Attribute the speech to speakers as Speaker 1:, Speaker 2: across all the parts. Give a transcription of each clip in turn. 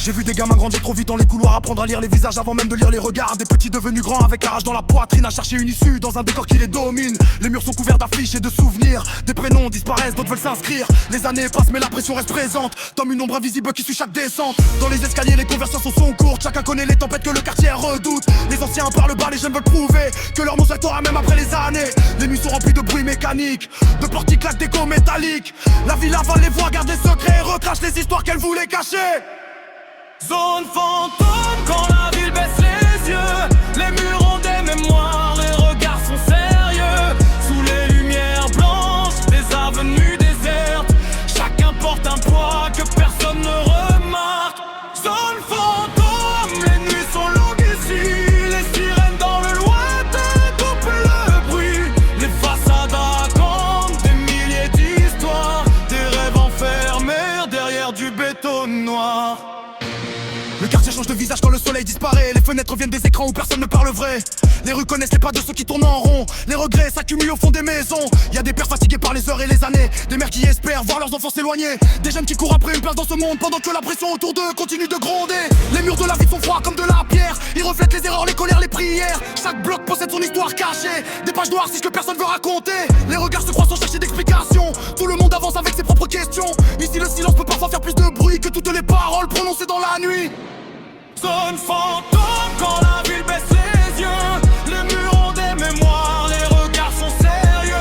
Speaker 1: J'ai vu des gamins grandir trop vite dans les couloirs, apprendre à lire les visages avant même de lire les regards. Des petits devenus grands avec la rage dans la poitrine, à chercher une issue dans un décor qui les domine. Les murs sont couverts d'affiches et de souvenirs. Des prénoms disparaissent, d'autres veulent s'inscrire. Les années passent mais la pression reste présente, comme une ombre invisible qui suit chaque descente. Dans les escaliers les conversations sont courtes, chacun connaît les tempêtes que le quartier redoute. Les anciens parlent bas, les jeunes veulent prouver que leur nom restera même après les années. Les nuits sont remplies de bruit mécanique, de portes qui claquent, d'échos métalliques. La ville avale les voix, garde les secrets, recrache les histoires qu'elle voulait cacher.
Speaker 2: Zone fantôme quand la ville baisse les yeux. Les murs ont des mémoires, les regards sont sérieux. Sous les lumières blanches, des avenues désertes. Chacun porte un poids que personne ne remarque. Zone fantôme, les nuits sont longues ici. Les sirènes dans le lointain coupent le bruit. Les façades racontent des milliers d'histoires. Des rêves enfermés derrière du béton noir.
Speaker 1: Le quartier change de visage quand le soleil disparaît. Les fenêtres viennent des écrans où personne ne parle vrai. Les rues connaissent les pas de ceux qui tournent en rond. Les regrets s'accumulent au fond des maisons. Y'a des pères fatigués par les heures et les années. Des mères qui espèrent voir leurs enfants s'éloigner. Des jeunes qui courent après une place dans ce monde pendant que la pression autour d'eux continue de gronder. Les murs de la vie sont froids comme de la pierre. Ils reflètent les erreurs, les colères, les prières. Chaque bloc possède son histoire cachée. Des pages noires si que personne veut raconter. Les regards se croisent sans chercher d'explication. Tout le monde avance avec ses propres questions. Ici le silence peut parfois faire plus de bruit que toutes les paroles prononcées dans la nuit.
Speaker 2: Zone fantôme quand la ville baisse les yeux. Les murs ont des mémoires, les regards sont sérieux.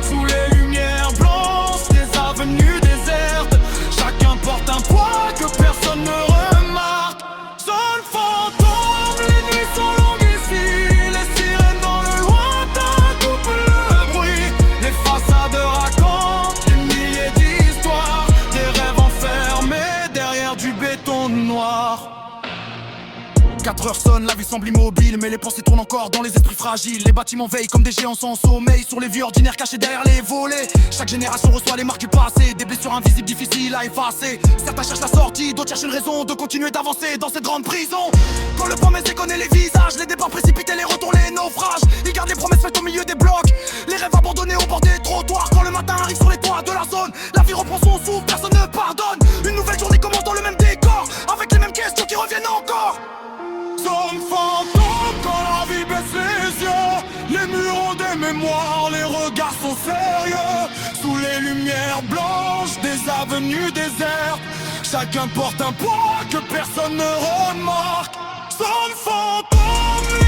Speaker 2: Sous les lumières blanches, des avenues désertes. Chacun porte un poids que personne ne remarque. Zone fantôme, les nuits sont longues ici. Les sirènes dans le lointain coupent le bruit. Les façades racontent des milliers d'histoires. Des rêves enfermés derrière du béton noir.
Speaker 1: 4 heures sonnent, la vie semble immobile, mais les pensées tournent encore dans les esprits fragiles. Les bâtiments veillent comme des géants sans sommeil sur les vies ordinaires cachées derrière les volets. Chaque génération reçoit les marques du passé, des blessures invisibles difficiles à effacer. Certains cherchent la sortie, d'autres cherchent une raison de continuer d'avancer dans cette grande prison. Quand le promesse déconne les visages, les départs précipités, les retours, les naufrages. Ils gardent les promesses faites au milieu des blocs, les rêves abandonnés au bord des trottoirs. Quand le matin arrive sur les toits de la zone, la vie reprend son souffle, personne ne pardonne. Une nouvelle journée commence dans le même décor, avec les mêmes questions qui reviennent encore.
Speaker 2: Zone fantôme quand la vie baisse les yeux. Les murs ont des mémoires, les regards sont sérieux. Sous les lumières blanches, des avenues désertes. Chacun porte un poids que personne ne remarque. Zone fantôme.